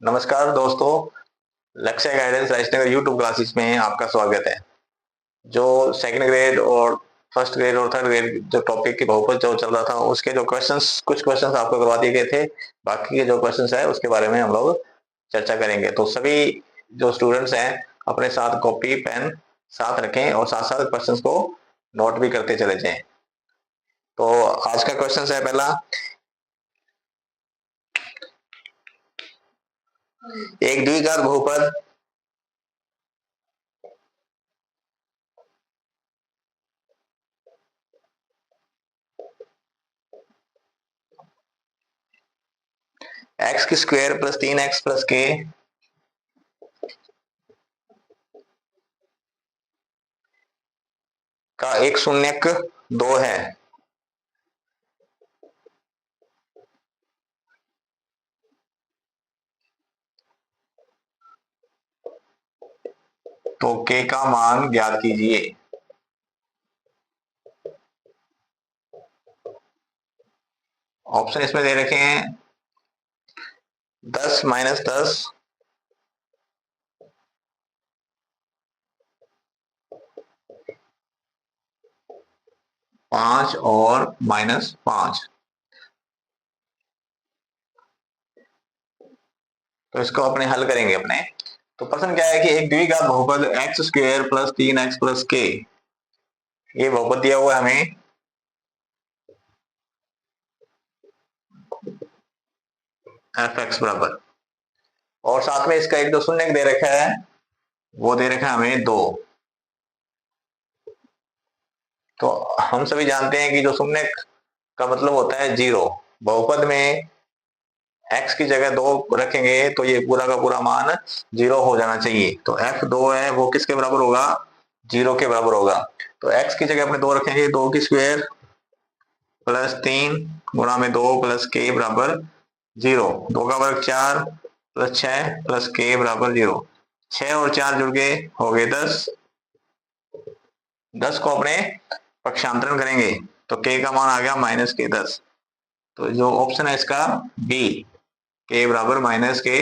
नमस्कार दोस्तों, लक्ष्य गाइडेंस राजनगर यूट्यूब क्लासेस में आपका स्वागत है। जो सेकंड ग्रेड और फर्स्ट ग्रेड और थर्ड ग्रेड जो टॉपिक की बहुपद जो चल रहा था उसके जो कुछ क्वेश्चंस आपको करवा दिए गए थे। बाकी के जो क्वेश्चंस है उसके बारे में हम लोग चर्चा करेंगे। तो सभी जो स्टूडेंट्स हैं अपने साथ कॉपी पेन साथ रखें और साथ साथ क्वेश्चंस को नोट भी करते चले जाएं। तो आज का क्वेश्चन है पहला, एक द्विघात बहुपद एक्स की स्क्वायर प्लस 3x प्लस के का एक शून्यक 2 है। तो k का मान ज्ञात कीजिए। ऑप्शन इसमें दे रखे हैं 10 माइनस 10, 5 और माइनस 5। तो इसको अपने हल करेंगे अपने। तो प्रश्न क्या है कि एक द्विघात बहुपद x square plus 3x plus के, ये बहुपद दिया हुआ है हमें एफ एक्स बराबर, और साथ में इसका एक जो शून्य दे रखा है वो दे रखा है हमें 2। तो हम सभी जानते हैं कि जो शून्य का मतलब होता है 0। बहुपद में x की जगह 2 रखेंगे तो ये पूरा का पूरा मान 0 हो जाना चाहिए। तो f2 है वो किसके बराबर होगा? 0 के बराबर होगा। तो x की जगह अपने 2 रखेंगे, 2 की स्क्वायर प्लस 3 गुणा में 2 प्लस के बराबर 0। 2 का वर्ग 4 प्लस 6 प्लस के बराबर 0। 6 और 4 जुड़ के हो गए 10। 10 को अपने पक्षांतरण करेंगे तो के का मान आ गया माइनस के 10। तो जो ऑप्शन है इसका बी, के बराबर माइनस के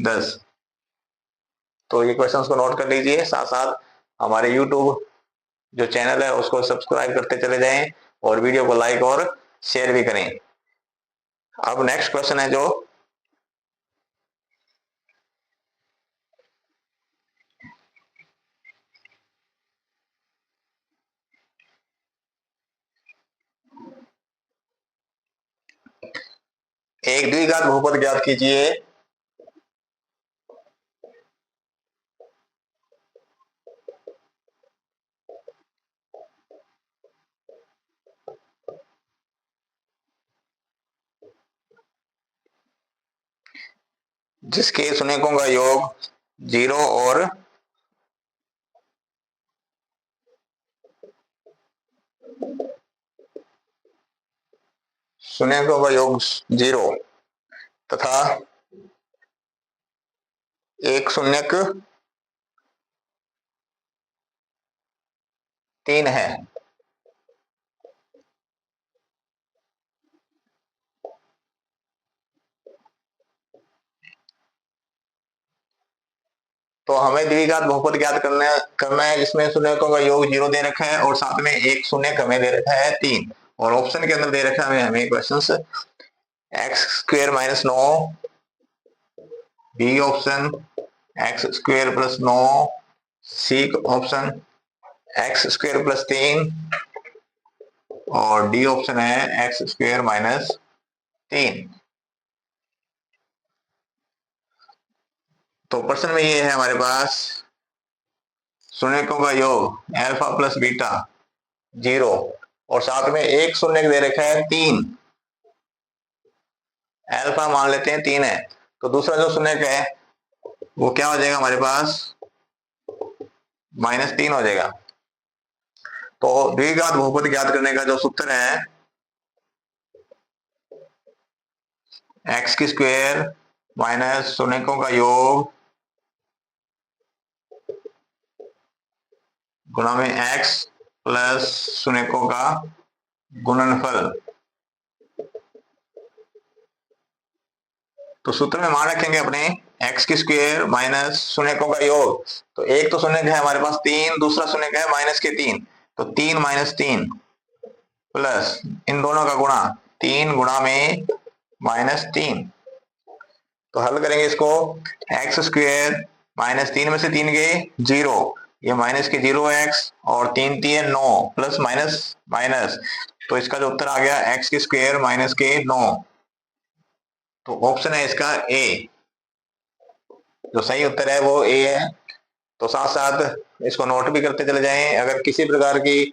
10। तो ये क्वेश्चंस को नोट कर लीजिए, साथ साथ हमारे यूट्यूब जो चैनल है उसको सब्सक्राइब करते चले जाएं और वीडियो को लाइक और शेयर भी करें। अब नेक्स्ट क्वेश्चन है जो एक द्विघात बहुपद ज्ञात कीजिए जिसके शून्यकों का योग 0 और शून्यकों का योग 0 तथा एक शून्यक 3 है। तो हमें द्विघात बहुपद ज्ञात करना है जिसमें शून्यकों का योग 0 दे रखा है और साथ में एक शून्य हमें दे रखा है 3। और ऑप्शन के अंदर दे रखा है हमें question X square minus 9, B option X square plus 9, C option X square plus 3 और डी ऑप्शन है एक्स स्क्वेयर माइनस 3। तो प्रश्न में ये है हमारे पास शून्यकों का योग अल्फा प्लस बीटा 0 और साथ में एक शून्य दे रखा है 3। अल्फा मान लेते हैं 3 है, तो दूसरा जो शून्य है वो क्या हो जाएगा हमारे पास? -3 हो जाएगा। तो द्विघात बहुपद ज्ञात करने का जो सूत्र है एक्स की स्क्वायर माइनस शून्यकों का योग गुणा में एक्स प्लस शून्यकों का गुणनफल तो सूत्र में मान रखेंगे अपने एक्स की स्क्वायर माइनस शून्यकों का योग। तो एक तो शून्य है हमारे पास 3, दूसरा शून्य है माइनस के 3, तो 3 माइनस 3 प्लस इन दोनों का गुणा 3 गुणा में माइनस 3। तो हल करेंगे इसको, एक्स स्क्वायर माइनस 3 में से 3 गए 0, ये माइनस के 0 एक्स और 3 3 9 प्लस माइनस माइनस, तो इसका जो उत्तर आ गया एक्स की स्क्वायर माइनस के 9। तो ऑप्शन है इसका ए, जो सही उत्तर है वो ए है। तो साथ साथ इसको नोट भी करते चले जाएं। अगर किसी प्रकार की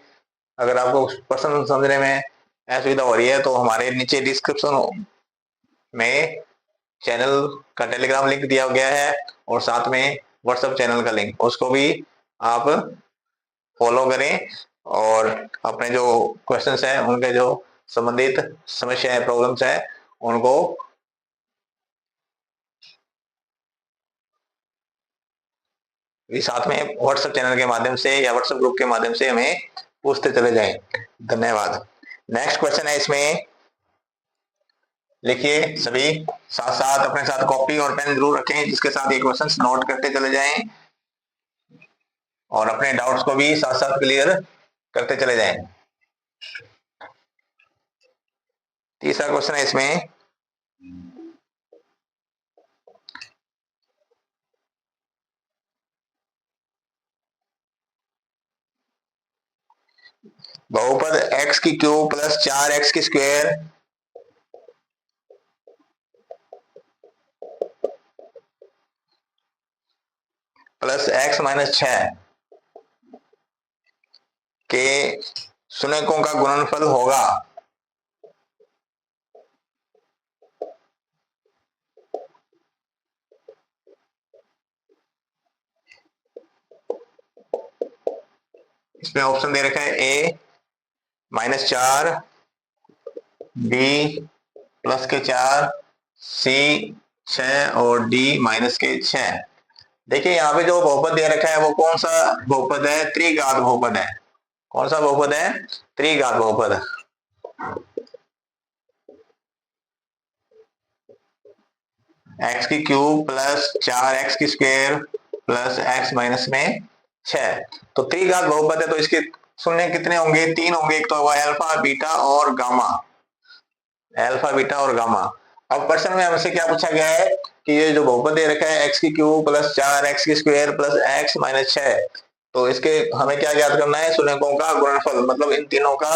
अगर आपको प्रश्न समझने में असुविधा हो रही है तो हमारे नीचे डिस्क्रिप्शन में चैनल का टेलीग्राम लिंक दिया गया है और साथ में व्हाट्सएप चैनल का लिंक, उसको भी आप फॉलो करें और अपने जो क्वेश्चंस हैं उनके जो संबंधित समस्या है प्रॉब्लम्स है उनको भी साथ में व्हाट्सएप चैनल के माध्यम से या व्हाट्सएप ग्रुप के माध्यम से हमें पूछते चले जाएं। धन्यवाद। नेक्स्ट क्वेश्चन है, इसमें लिखिए सभी साथ साथ अपने साथ कॉपी और पेन जरूर रखें जिसके साथ ये क्वेश्चंस नोट करते चले जाएं और अपने डाउट्स को भी साथ साथ क्लियर करते चले जाएं। तीसरा क्वेश्चन है इसमें, बहुपद x की क्यूब प्लस 4x की स्क्वायर प्लस x माइनस 6 के शून्यकों का गुणनफल होगा। इसमें ऑप्शन दे रखा है ए -4, बी प्लस के 4, सी 6 और डी माइनस के 6। देखिए यहाँ पे जो बहुपद दे रखा है वो कौन सा बहुपद है? त्रिघात बहुपद है। कौन सा बहुपद है? त्रिघात बहुपद। एक्स की क्यूब प्लस 4x की स्क्वायर प्लस x माइनस में 6, तो त्रिघात बहुपद है तो इसके शून्य कितने होंगे? 3 होंगे। एक तो हुआ अल्फा बीटा और गामा, अल्फा बीटा और गामा। अब प्रश्न में हमसे क्या पूछा गया है कि ये जो बहुपद दे रखा है x की क्यूब प्लस 4x की स्क्वायर प्लस x माइनस 6, तो इसके हमें क्या ज्ञात करना है? शून्यकों का गुणनफल, मतलब इन तीनों का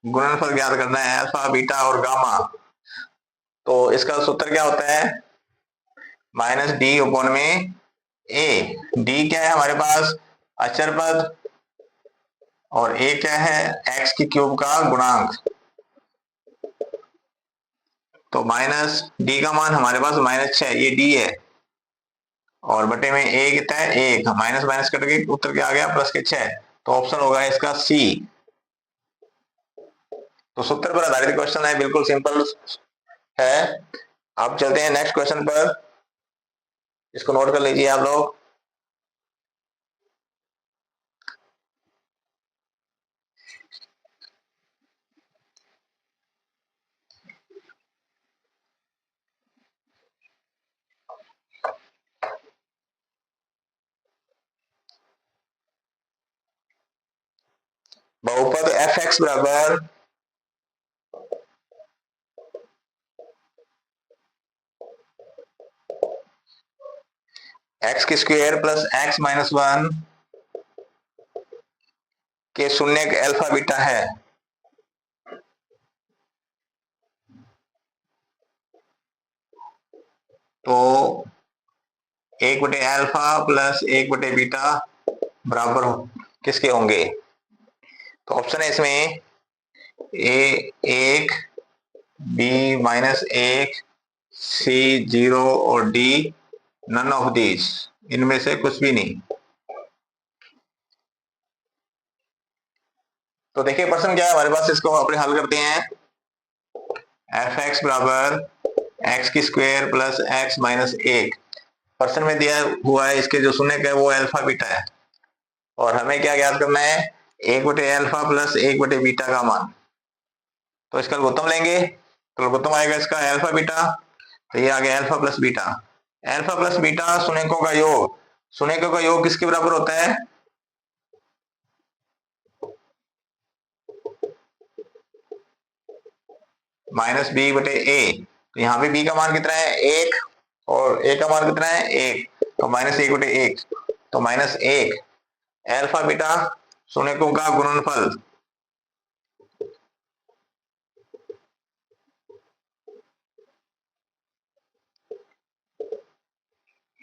गुणनफल ज्ञात करना है, अल्फा बीटा और गामा। तो इसका सूत्र क्या होता है? माइनस डी अपॉन में ए। डी क्या है हमारे पास? अचर पद, और ए क्या है? एक्स की क्यूब का गुणांक। तो माइनस डी का मान हमारे पास -6, ये डी है, और बटे में ए कितना है? 1। माइनस माइनस कट के उत्तर क्या आ गया? प्लस के 6। तो ऑप्शन होगा इसका सी। तो सूत्र पर आधारित क्वेश्चन है, बिल्कुल सिंपल है। अब चलते हैं नेक्स्ट क्वेश्चन पर, इसको नोट कर लीजिए आप लोग। बहुपद एफ एक्स बराबर एक्स की स्क्वायर प्लस एक्स माइनस 1 के शून्य अल्फा बीटा है। तो 1/अल्फा प्लस 1/बीटा बराबर किसके होंगे? तो ऑप्शन है इसमें ए 1, बी -1, सी 0 और डी नन ऑफ दीज, इनमें से कुछ भी नहीं। तो देखिए प्रश्न क्या है हमारे पास, इसको अपने हल करते हैं। एफ एक्स बराबर एक्स की स्क्वायर प्लस एक्स माइनस 1, प्रश्न में दिया हुआ है इसके जो शून्य है वो अल्फा बीटा है, और हमें क्या ज्ञात करना है? 1/अल्फा प्लस 1/बीटा का मान। तो इसका लघुत्तम लेंगे, तो लघुत्तम आएगा इसका अल्फा बीटा। तो ये आ गया alpha plus beta. Alpha plus beta शून्यकों का योग, शून्यकों का योग किसके बराबर होता है? माइनस बी बटे ए। तो यहाँ पे बी का मान कितना है? एक, और ए का मान कितना है? एक, तो माइनस एक बटे एक, तो माइनस एक। अल्फा बीटा शून्यकों का गुणनफल,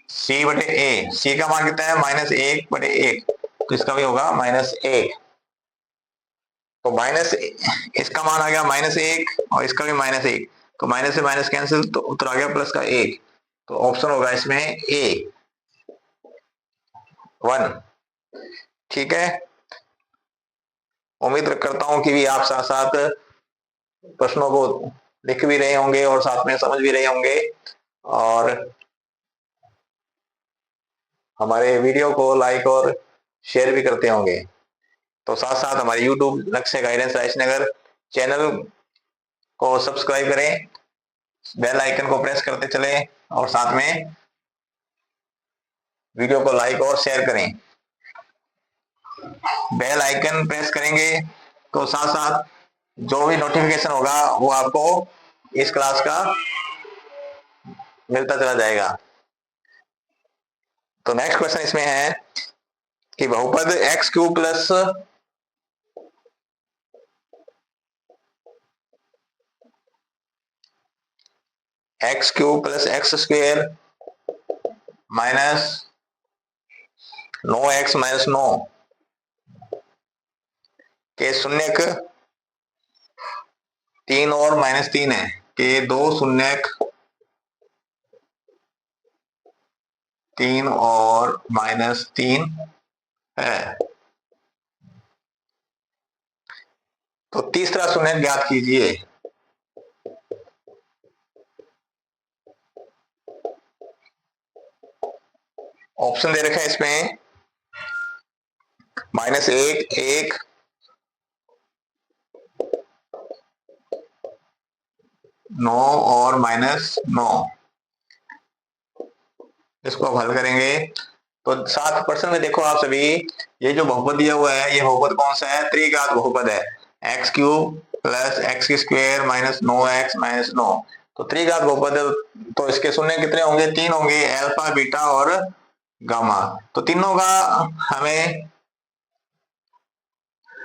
सी बटे ए। सी का मान कितना है? माइनस एक बटे एक, तो इसका भी होगा माइनस एक। तो माइनस, इसका मान आ गया माइनस एक और इसका भी माइनस एक, तो माइनस से माइनस कैंसिल, तो उत्तर आ गया प्लस का एक। तो ऑप्शन होगा इसमें ए 1। ठीक है, उम्मीद करता हूं कि भी आप साथ साथ प्रश्नों को लिख भी रहे होंगे और साथ में समझ भी रहे होंगे, और हमारे वीडियो को लाइक और शेयर भी करते होंगे। तो साथ साथ हमारे YouTube लक्ष्य गाइडेंस राजनगर चैनल को सब्सक्राइब करें, बेल आइकन को प्रेस करते चलें, और साथ में वीडियो को लाइक और शेयर करें। बेल आइकन प्रेस करेंगे तो साथ साथ जो भी नोटिफिकेशन होगा वो आपको इस क्लास का मिलता चला जाएगा। तो नेक्स्ट क्वेश्चन इसमें है कि बहुपद x cube plus x square minus 9x minus 9 के शून्यक 3 और माइनस 3 है, के दो शून्यक 3 और माइनस 3 है। तो तीसरा शून्यक ज्ञात कीजिए। ऑप्शन दे रखा है इसमें माइनस एक, एक, 9 और माइनस 9। इसको अब हल करेंगे तो 7% में देखो आप सभी, ये जो बहुपद दिया हुआ है ये बहुपद कौन सा है? त्रिघात बहुपद है, x cube plus x square minus 9x minus 9। तो त्रिघात बहुपद, तो इसके शून्य कितने होंगे? 3 होंगे, अल्फा बीटा और गामा। तो तीनों का हमें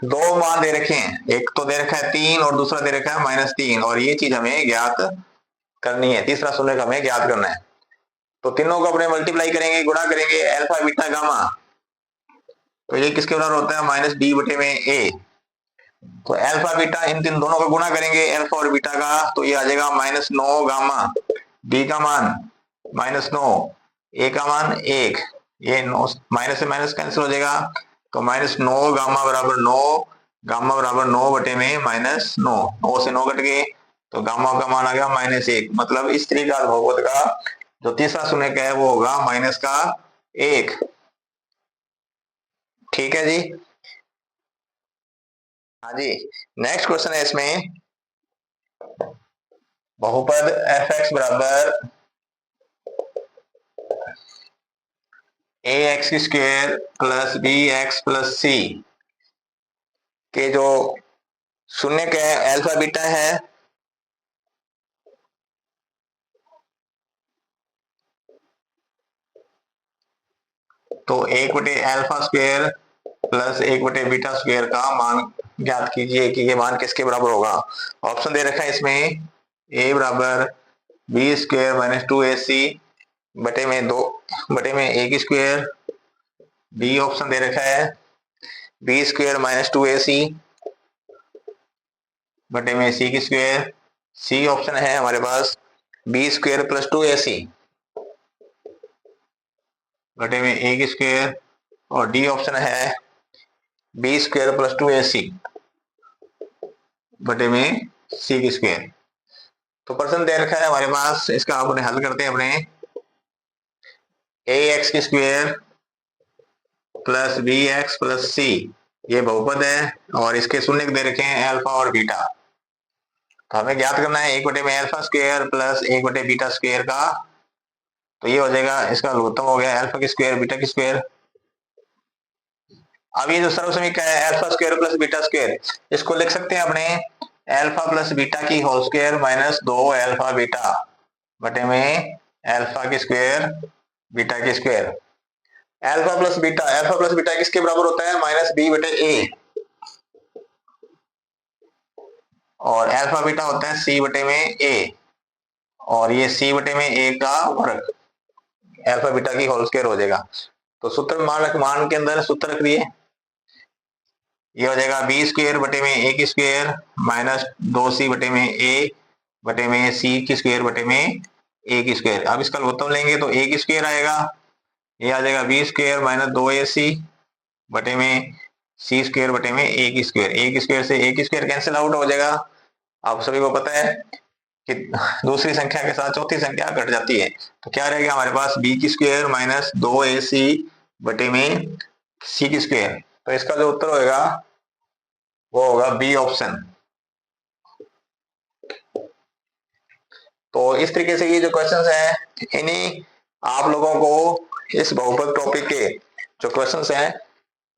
दो मान दे रखे हैं, एक तो दे रखा है 3 और दूसरा दे रखा है माइनस 3, और ये चीज हमें ज्ञात करनी है, तीसरा शून्य हमें ज्ञात करना है। तो तीनों को अपने मल्टीप्लाई करेंगे, गुणा करेंगे, अल्फा बीटा गामा। तो ये किसके बराबर होता है? माइनस बी बटे में ए। तो अल्फा बीटा इन तीन दोनों का गुणा करेंगे, अल्फा और बीटा का, तो ये आ जाएगा माइनस 9 गामा। बी का मान माइनस 9, ए का मान 1, ये माइनस से माइनस कैंसिल हो जाएगा, तो माइनस 9 गामा बराबर 9, गामा बराबर 9 बटे में माइनस 9, 9 से 9 कट गए, तो गामा का मान आ गया माइनस 1। मतलब इस त्रिघात बहुपद का जो तीसरा शून्य है वो होगा माइनस का 1। ठीक है जी। हाँ जी, नेक्स्ट क्वेश्चन है इसमें, बहुपद एफ एक्स बराबर a x square plus b x plus c के जो शून्य के अल्फा बीटा है, तो 1 बटे अल्फा स्क्वेयर प्लस 1 बटे बीटा स्क्वेयर का मान ज्ञात कीजिए कि ये मान किसके बराबर होगा। ऑप्शन दे रखा है इसमें ए बराबर बी स्क्वेयर माइनस 2ac बटे में 2 बटे में 1 स्क्वेयर, बी ऑप्शन दे रखा है बी स्क्वेयर माइनस 2ac बटे में सी की स्क्वेयर, सी ऑप्शन है हमारे पास बी स्क्वेयर प्लस 2ac बटे में 1 स्क्वेयर, और डी ऑप्शन है बी स्क्वेयर प्लस 2ac बटे में सी की स्क्वेयर। तो प्रश्न दे रखा है हमारे पास, इसका अपने हल करते हैं अपने। ए एक्स की square plus b x plus c, ये बहुपद है और इसके शून्य दे रखे हैं अल्फा और बीटा। तो हमें ज्ञात करना है 1/अल्फा² प्लस 1/बीटा² का, तो ये हो जाएगा, इसका लघुत्तम हो गया अल्फा की स्क्वायर बीटा की स्क्वायर। अब ये जो सर्व समीकरण है अल्फा² प्लस बीटा², इसको लिख सकते हैं अपने अल्फा प्लस बीटा की whole square minus 2 alpha beta बटे में अल्फा की स्क्वायर बीटा की स्क्वायर। अल्फा प्लस बीटा किसके बराबर होता है, -b/a, और अल्फा बीटा होता है c/a, और ये c/a का वर्ग अल्फा बीटा की होल स्क्वायर हो जाएगा। तो सूत्र मान के अंदर सूत्र रख दिए, ये हो जाएगा b² बटे में a की स्क्वायर माइनस 2c बटे में a बटे में c की स्क्वायर बटे में a की स्क्वायर। अब इसका लघुत्तम लेंगे तो a की स्क्वायर आएगा, ये आ जाएगा b² माइनस 2ac बटे में c² बटे में a की स्क्वायर। a की स्क्वायर से a की स्क्वायर कैंसिल आउट हो जाएगा। आप सभी को पता है कि दूसरी संख्या के साथ चौथी संख्या घट जाती है, तो क्या रहेगा हमारे पास b² माइनस 2ac बटे में c की स्क्वायर। तो इसका जो उत्तर होगा वो होगा बी ऑप्शन। तो इस तरीके से ये जो क्वेश्चंस हैं, इन्हीं आप लोगों को इस बहुपद टॉपिक के जो क्वेश्चंस हैं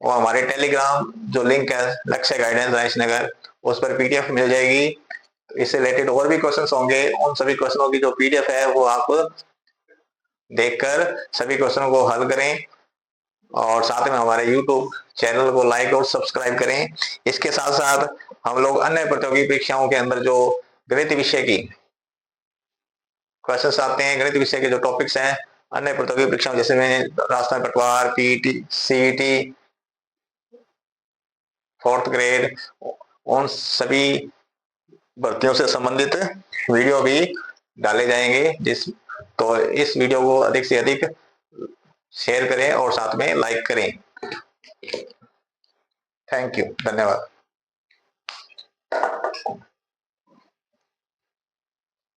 वो हमारे टेलीग्राम जो लिंक है लक्ष्य गाइडेंस राइस नगर, उस पर पीडीएफ मिल जाएगी। तो इससे रिलेटेड और भी क्वेश्चंस होंगे, उन सभी क्वेश्चनों की जो पीडीएफ है वो आप देखकर सभी क्वेश्चनों को हल करें, और साथ में हमारे यूट्यूब चैनल को लाइक और सब्सक्राइब करें। इसके साथ साथ हम लोग अन्य प्रतियोगी परीक्षाओं के अंदर जो गणित विषय की क्वेश्चंस आते हैं, गणित विषय के जो टॉपिक्स हैं अन्य प्रतियोगी परीक्षाओं जैसे में राजस्थान पटवार, पीईटी, सीईटी, 4th ग्रेड, उन सभी भर्तियों से संबंधित वीडियो भी डाले जाएंगे। तो इस वीडियो को अधिक से अधिक शेयर करें और साथ में लाइक करें। थैंक यू, धन्यवाद।